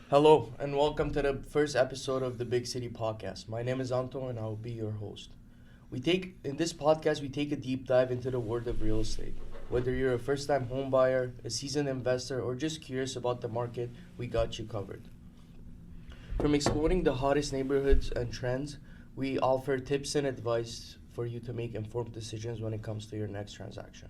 Hello, and welcome to the first episode of the Big City Podcast. My name is Anto, and I will be your host. In this podcast, we take a deep dive into the world of real estate. Whether you're a first-time home buyer, a seasoned investor, or just curious about the market, we got you covered. From exploring the hottest neighborhoods and trends, we offer tips and advice for you to make informed decisions when it comes to your next transaction.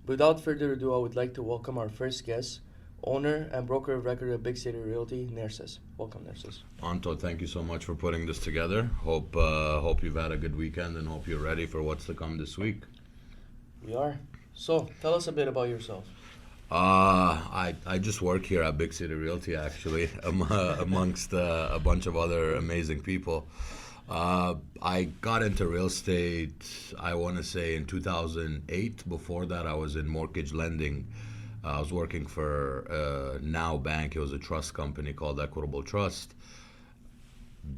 Without further ado, I would like to welcome our first guest, owner and broker of record of Big City Realty, Nerses. Welcome, Nerses. Anto, thank you so much for putting this together. Hope you've had a good weekend and hope you're ready for what's to come this week. We are. So, tell us a bit about yourself. I just work here at Big City Realty actually, amongst a bunch of other amazing people. I got into real estate, I want to say in 2008. Before that, I was in mortgage lending. I was working for Now Bank. It was a trust company called Equitable Trust.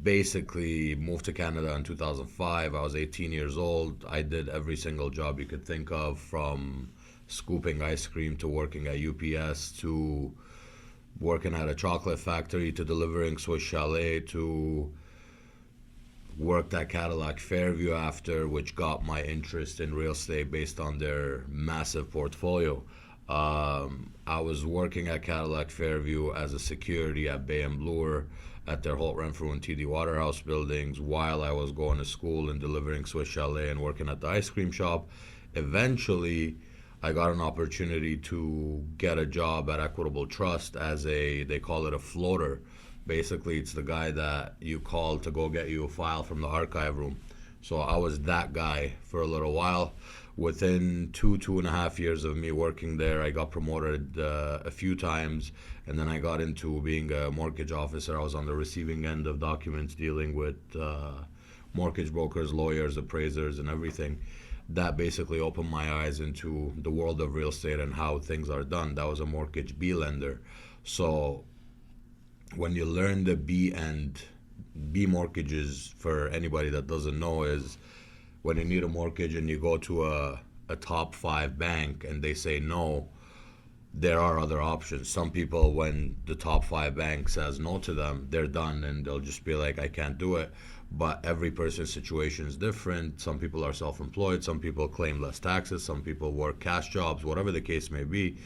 Basically, moved to Canada in 2005. I was 18 years old. I did every single job you could think of, from scooping ice cream to working at UPS to working at a chocolate factory to delivering Swiss Chalet to worked at Cadillac Fairview after, which got my interest in real estate based on their massive portfolio. I was working at Cadillac Fairview as a security at Bay and Bloor at their Holt Renfrew and TD Waterhouse buildings while I was going to school and delivering Swiss Chalet and working at the ice cream shop. Eventually, I got an opportunity to get a job at Equitable Trust as they call it a floater. Basically, it's the guy that you call to go get you a file from the archive room. So I was that guy for a little while. Within 2.5 years of me working there, I got promoted a few times, and then I got into being a mortgage officer. I was on the receiving end of documents dealing with mortgage brokers, lawyers, appraisers, and everything. That basically opened my eyes into the world of real estate and how things are done. That was a mortgage B lender. So when you learn the B mortgages, for anybody that doesn't know, is when you need a mortgage and you go to a top 5 bank and they say no, there are other options. Some people, when the top 5 bank says no to them, they're done and they'll just be like, I can't do it. But every person's situation is different. Some people are self-employed, some people claim less taxes, some people work cash jobs, whatever the case may be.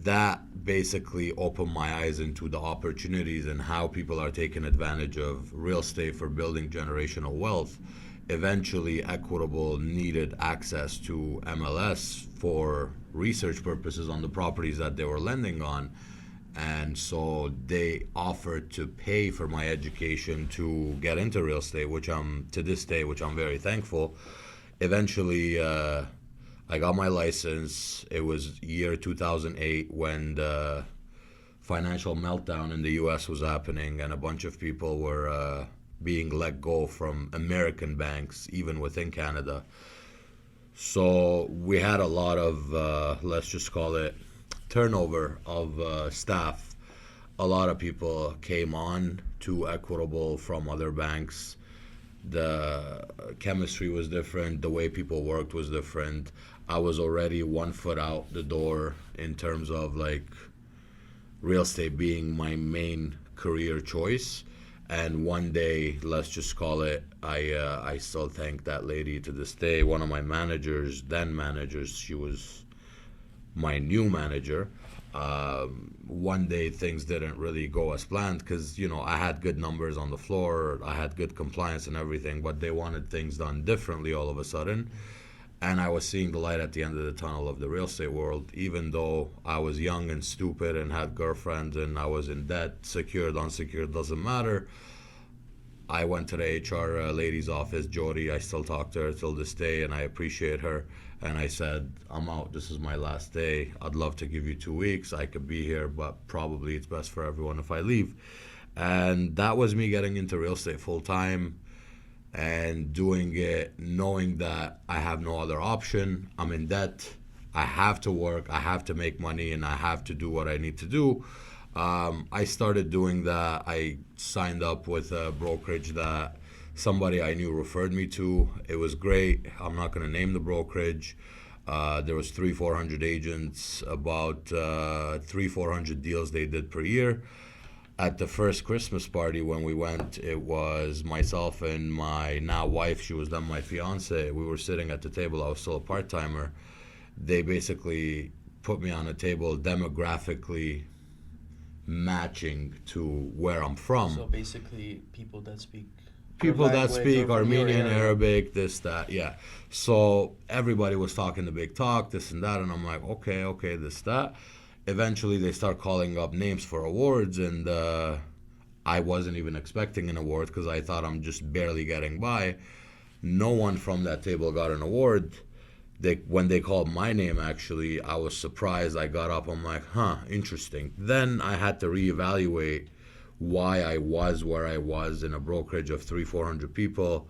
That basically opened my eyes into the opportunities and how people are taking advantage of real estate for building generational wealth. Eventually, Equitable needed access to MLS for research purposes on the properties that they were lending on. And so they offered to pay for my education to get into real estate, which to this day, which I'm very thankful. Eventually, I got my license. It was year 2008 when the financial meltdown in the US was happening and a bunch of people were being let go from American banks, even within Canada. So we had a lot of, let's just call it, turnover of staff. A lot of people came on to Equitable from other banks. The chemistry was different. The way people worked was different. I was already 1 foot out the door in terms of like real estate being my main career choice. And one day, let's just call it, I still thank that lady to this day. One of my managers, then managers, she was my new manager. One day things didn't really go as planned because, I had good numbers on the floor, I had good compliance and everything, but they wanted things done differently all of a sudden. And I was seeing the light at the end of the tunnel of the real estate world, even though I was young and stupid and had girlfriends and I was in debt, secured, unsecured, doesn't matter. I went to the HR lady's office, Jody. I still talk to her till this day and I appreciate her. And I said, I'm out. This is my last day. I'd love to give you 2 weeks. I could be here, but probably it's best for everyone if I leave. And that was me getting into real estate full time and doing it knowing that I have no other option. I'm in debt. I have to work. I have to make money and I have to do what I need to do. I started doing that. I signed up with a brokerage that somebody I knew referred me to. It was great. I'm not going to name the brokerage. There was 400 agents, about 400 deals they did per year. at the first Christmas party when we went, it was myself and my now wife. She was then my fiance. We were sitting at the table. I was still a part-timer. They basically put me on a table demographically matching to where I'm from. So basically, people that speak Armenian, Arabic, this, that, yeah. So everybody was talking the big talk, this and that, and I'm like, okay, this, that. Eventually, they start calling up names for awards, and I wasn't even expecting an award because I thought I'm just barely getting by. No one from that table got an award. When they called my name, actually, I was surprised. I got up, I'm like, interesting. Then I had to reevaluate why I was where I was in a brokerage of 300-400 people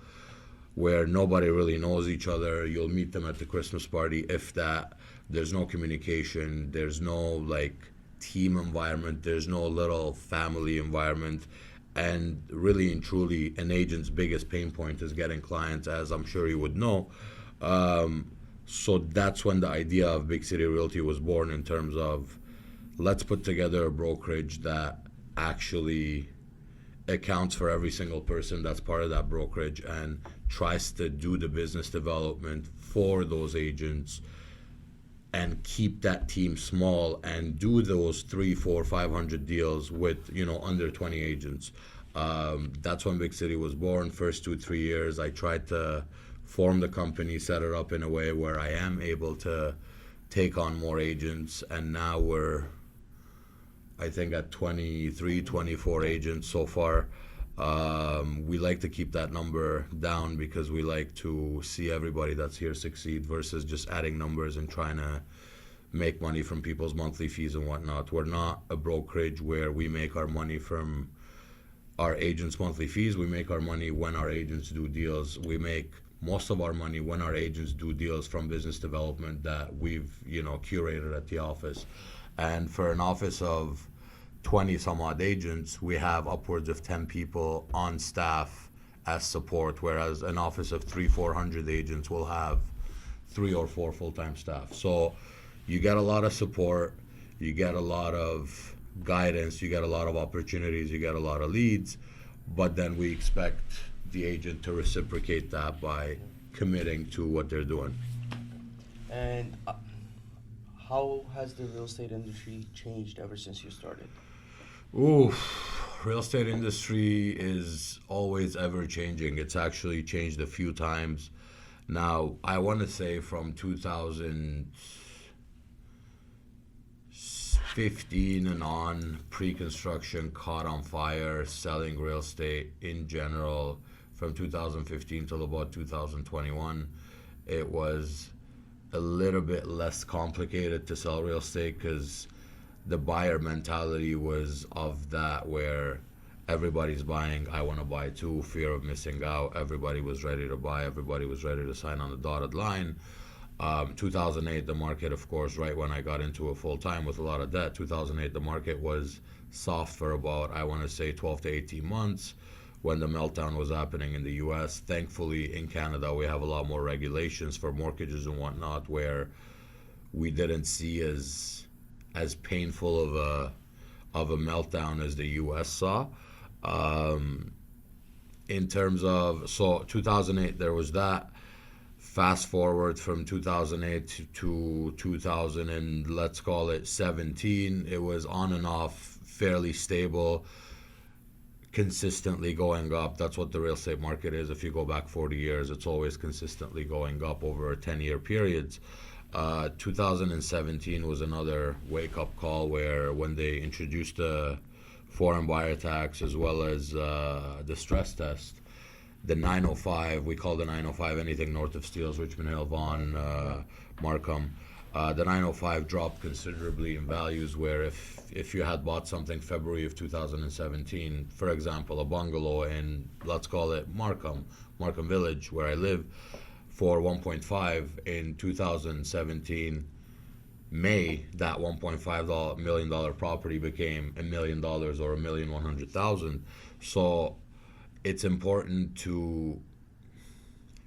where nobody really knows each other. You'll meet them at the Christmas party, if that. There's no communication. There's no like team environment. There's no little family environment. And really and truly, an agent's biggest pain point is getting clients, as I'm sure you would know. So that's when the idea of Big City Realty was born, in terms of let's put together a brokerage that actually accounts for every single person that's part of that brokerage and tries to do the business development for those agents and keep that team small and do those 3, 4, 500 deals with, under 20 agents. That's when Big City was born. First 2-3 years, I tried to form the company, set it up in a way where I am able to take on more agents, and now we're, I think, at 23, 24 agents so far. We like to keep that number down because we like to see everybody that's here succeed versus just adding numbers and trying to make money from people's monthly fees and whatnot. We're not a brokerage where we make our money from our agents' monthly fees. We make our money when our agents do deals. We make most of our money when our agents do deals from business development that we've, curated at the office. And for an office of 20 some odd agents, we have upwards of 10 people on staff as support, whereas an office of 300-400 agents will have 3 or 4 full-time staff. So you get a lot of support, you get a lot of guidance, you get a lot of opportunities, you get a lot of leads, but then we expect the agent to reciprocate that by committing to what they're doing. And how has the real estate industry changed ever since you started? Ooh, real estate industry is always ever changing. It's actually changed a few times. Now, I want to say from 2015 and on, pre-construction caught on fire, selling real estate in general. From 2015 till about 2021, it was a little bit less complicated to sell real estate because the buyer mentality was of that where everybody's buying, I want to buy too, fear of missing out. Everybody was ready to buy, everybody was ready to sign on the dotted line. 2008, the market, of course, right when I got into it full time with a lot of debt, 2008, the market was soft for about, I want to say, 12 to 18 months when the meltdown was happening in the US. Thankfully, in Canada, we have a lot more regulations for mortgages and whatnot, where we didn't see as painful of a meltdown as the US saw. In terms of, so 2008, there was that. Fast forward from 2008 to 2000 and let's call it 17, it was on and off, fairly stable, consistently going up. That's what the real estate market is. If you go back 40 years, it's always consistently going up over a 10-year periods. 2017 was another wake-up call where when they introduced the foreign buyer tax as well as the stress test, the 905, we call the 905 anything north of Steeles, Richmond Hill, Vaughan, Markham. The 905 dropped considerably in values, where if you had bought something February of 2017, for example, a bungalow in, let's call it Markham Village, where I live, for 1.5 in 2017, May, that $1.5 million property became $1 million or $1,100,000. So it's important to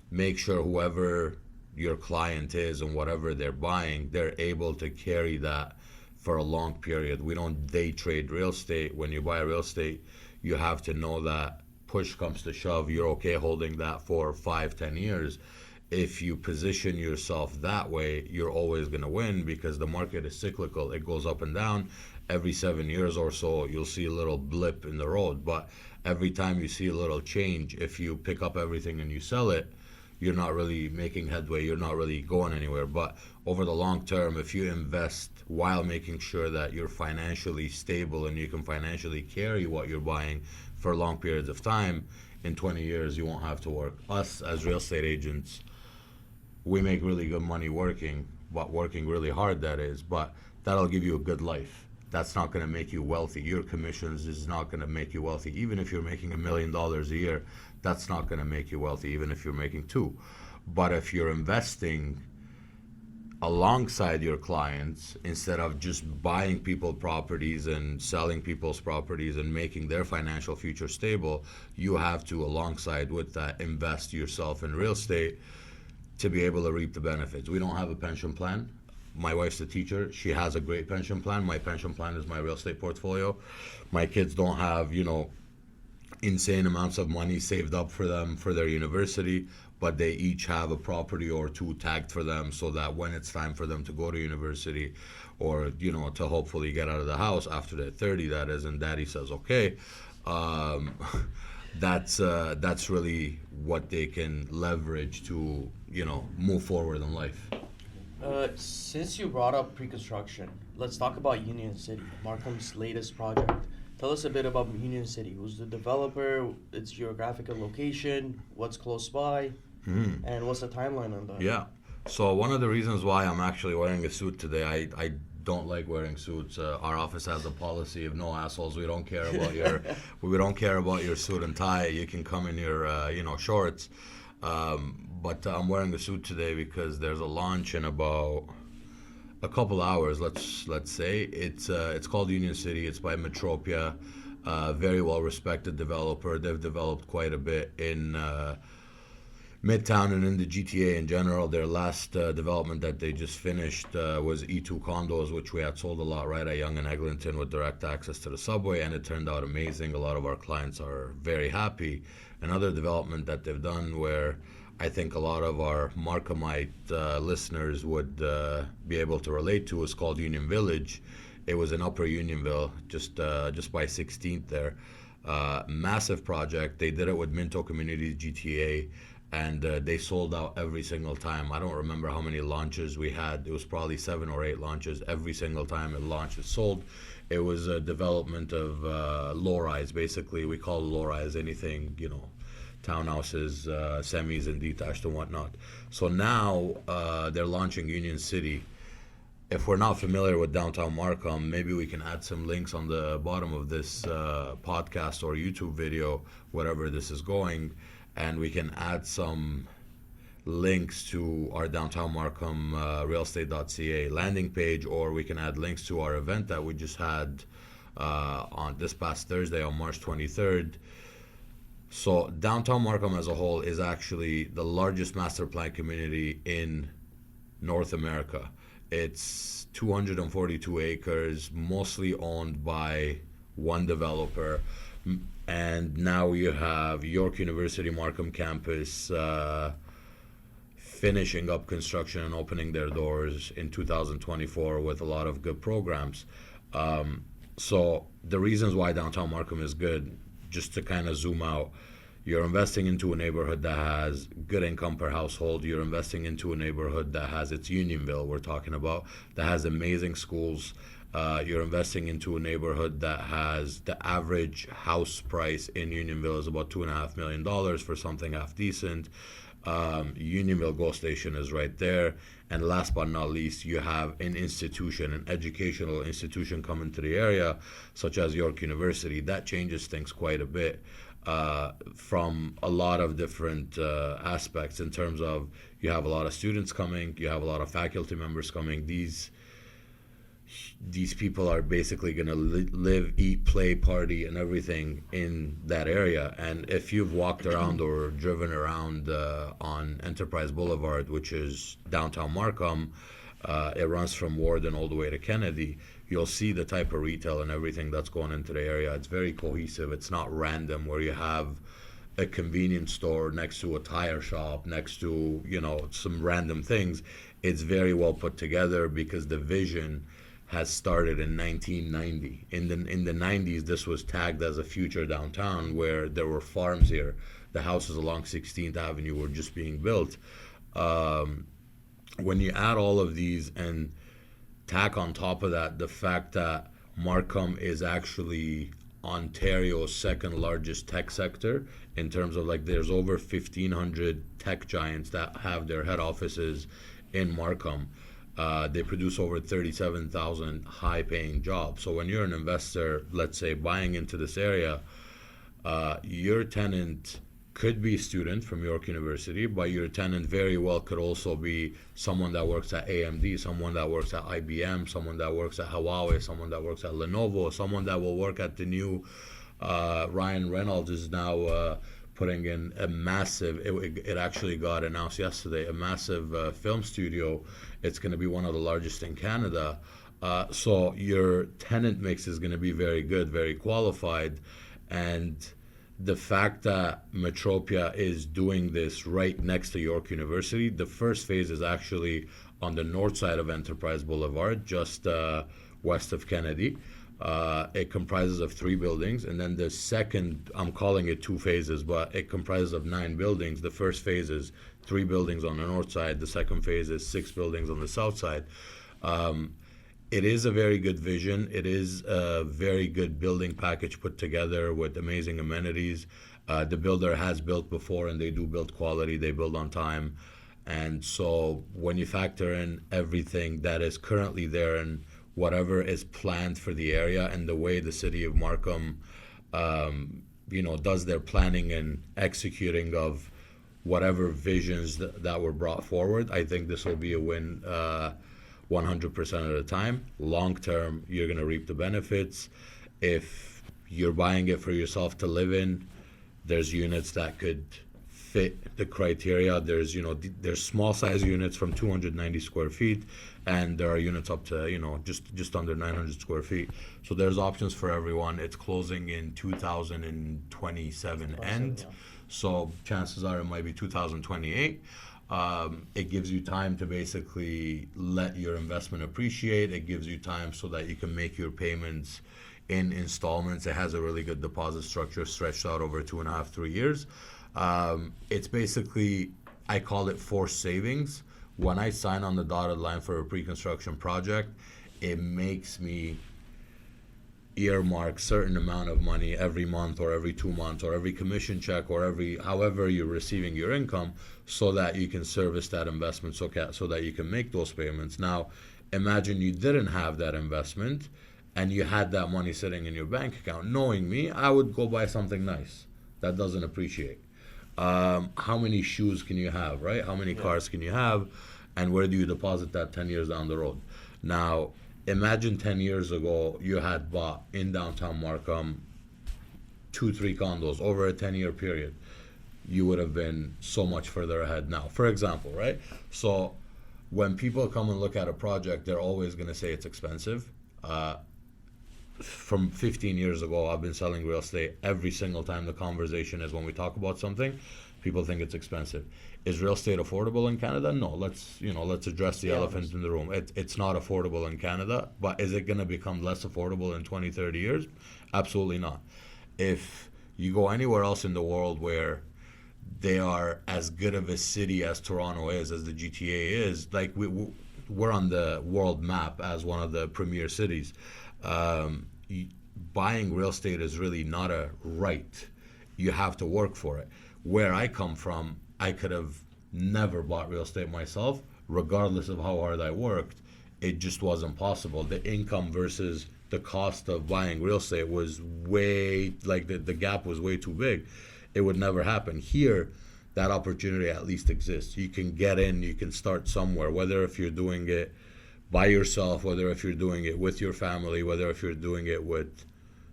make sure whoever your client is and whatever they're buying, they're able to carry that for a long period. We don't day trade real estate. When you buy real estate, you have to know that push comes to shove, you're okay holding that for 5-10 years. If you position yourself that way, you're always going to win, because the market is cyclical. It goes up and down. Every 7 years or so, you'll see a little blip in the road. But every time you see a little change, if you pick up everything and you sell it, you're not really making headway. You're not really going anywhere. But over the long term, if you invest while making sure that you're financially stable and you can financially carry what you're buying for long periods of time, in 20 years, you won't have to work. Us as real estate agents, we make really good money working, but working really hard, that is. But that'll give you a good life. That's not going to make you wealthy. Your commissions is not going to make you wealthy. Even if you're making $1 million a year, that's not going to make you wealthy, even if you're making two. But if you're investing alongside your clients, instead of just buying people properties and selling people's properties and making their financial future stable, you have to, alongside with that, invest yourself in real estate to be able to reap the benefits. We don't have a pension plan. My wife's a teacher. She has a great pension plan. My pension plan is my real estate portfolio. My kids don't have, insane amounts of money saved up for them for their university, but they each have a property or two tagged for them, so that when it's time for them to go to university, or to hopefully get out of the house after they're 30, that is, and daddy says okay, that's really what they can leverage to move forward in life. Since you brought up pre-construction, let's talk about Union City, Markham's latest project. Tell us a bit about Union City. Who's the developer, its geographical location, what's close by, and what's the timeline on that? Yeah. So one of the reasons why I'm actually wearing a suit today, I don't like wearing suits. Our office has a policy of no assholes. We don't care about your suit and tie. You can come in your shorts. But I'm wearing a suit today because there's a launch in about a couple hours. Let's say it's called Union City. It's by Metropia, very well respected developer. They've developed quite a bit in Midtown and in the GTA in general. Their last development that they just finished was E2 condos, which we had sold a lot right at Yonge and Eglinton with direct access to the subway, and it turned out amazing. A lot of our clients are very happy. Another development that they've done, where I think a lot of our Markhamite listeners would be able to relate to, is called Union Village. It was in Upper Unionville, just by 16th there. Massive project. They did it with Minto Communities GTA, and they sold out every single time. I don't remember how many launches we had. It was probably 7 or 8 launches. Every single time it launched, it sold. It was a development of low-rise, basically. We call low-rise anything, townhouses, semis, and detached and whatnot. So now they're launching Union City. If we're not familiar with downtown Markham, maybe we can add some links on the bottom of this podcast or YouTube video, whatever this is going, and we can add some links to our downtown Markham realestate.ca landing page, or we can add links to our event that we just had on this past Thursday on March 23rd. So downtown Markham as a whole is actually the largest master plan community in North America. It's 242 acres, mostly owned by one developer. And now you have York University Markham campus finishing up construction and opening their doors in 2024 with a lot of good programs. So the reasons why downtown Markham is good, just to kind of zoom out, you're investing into a neighborhood that has good income per household. You're investing into a neighborhood that has its Unionville, we're talking about, that has amazing schools. You're investing into a neighborhood that has the average house price in Unionville is about $2.5 million for something half decent. Unionville GO Station is right there. And last but not least, you have an institution, an educational institution coming to the area, such as York University. That changes things quite a bit from a lot of different aspects, in terms of you have a lot of students coming, you have a lot of faculty members coming. These people are basically going to live, eat, play, party, and everything in that area. And if you've walked around or driven around on Enterprise Boulevard, which is downtown Markham, It runs from Warden all the way to Kennedy. You'll see the type of retail and everything that's going into the area. It's very cohesive. It's not random where you have a convenience store next to a tire shop, next to, some random things. It's very well put together because the vision has started in 1990. In the 90s, this was tagged as a future downtown where there were farms here. The houses along 16th Avenue were just being built. When you add all of these and tack on top of that the fact that Markham is actually Ontario's second largest tech sector in terms of there's over 1,500 tech giants that have their head offices in Markham. They produce over 37,000 high-paying jobs. So when you're an investor, let's say buying into this area, your tenant could be a student from York University, but your tenant very well could also be someone that works at AMD, someone that works at IBM, someone that works at Huawei, someone that works at Lenovo, someone that will work at the new Ryan Reynolds is now putting in a massive, it actually got announced yesterday, a massive film studio. It's going to be one of the largest in Canada. So your tenant mix is going to be very good, very qualified. And the fact that Metropia is doing this right next to York University, the first phase is actually on the north side of Enterprise Boulevard, just west of Kennedy. It comprises of 3 buildings, and then the second, I'm calling it 2 phases, but it comprises of 9 buildings. The first phase is 3 buildings on the north side. The second phase is 6 buildings on the south side. It is a very good vision. It is a very good building package put together with amazing amenities. The builder has built before, and they do build quality. They build on time. And so when you factor in everything that is currently there and whatever is planned for the area and the way the city of Markham, does their planning and executing of whatever visions that were brought forward, I think this will be a win 100% of the time. Long term, you're going to reap the benefits. If you're buying it for yourself to live in, there's units that could fit the criteria. There's small size units from 290 square feet, and there are units up to just under 900 square feet. So there's options for everyone. It's closing in 2027 end, so chances are it might be 2028. It gives you time to basically let your investment appreciate. It gives you time so that you can make your payments in installments. It has a really good deposit structure stretched out over 2.5, 3 years. It's basically, I call it forced savings. When I sign on the dotted line for a pre-construction project, it makes me earmark certain amount of money every month or every 2 months or every commission check or however you're receiving your income, so that you can service that investment, so that you can make those payments. Now imagine you didn't have that investment and you had that money sitting in your bank account. Knowing me, I would go buy something nice that doesn't appreciate. How many shoes can you have, right? How many cars can you have, and where do you deposit that 10 years down the road? Now imagine 10 years ago you had bought in downtown Markham 2-3 condos over a 10-year period. You would have been so much further ahead now, for example, right? So when people come and look at a project, they're always going to say it's expensive. From 15 years ago, I've been selling real estate. Every single time the conversation is when we talk about something, people think it's expensive. Is real estate affordable in Canada? No. Let's address the elephant in the room. It's not affordable in Canada, but is it going to become less affordable in 20, 30 years? Absolutely not. If you go anywhere else in the world where they are as good of a city as Toronto is, as the GTA is, we're on the world map as one of the premier cities. Buying real estate is really not a right. You have to work for it. Where I come from, I could have never bought real estate myself, regardless of how hard I worked. It just wasn't possible. The income versus the cost of buying real estate was the gap was way too big. It would never happen. Here, that opportunity at least exists. You can get in, you can start somewhere, whether if you're doing it by yourself, whether if you're doing it with your family, whether if you're doing it with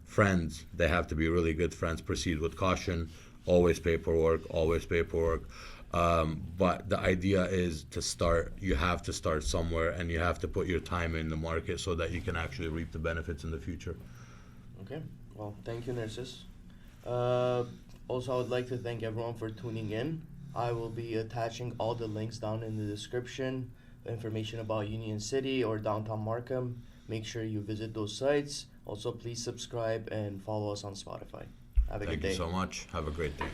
friends. They have to be really good friends. Proceed with caution. Always paperwork. But the idea is to start. You have to start somewhere, and you have to put your time in the market so that you can actually reap the benefits in the future. Okay. Well, thank you, Nerses. Also, I would like to thank everyone for tuning in. I will be attaching all the links down in the description, information about Union City or downtown Markham. Make sure you visit those sites. Also, please subscribe and follow us on Spotify. Have a good Thank day. you so much. Have a great day.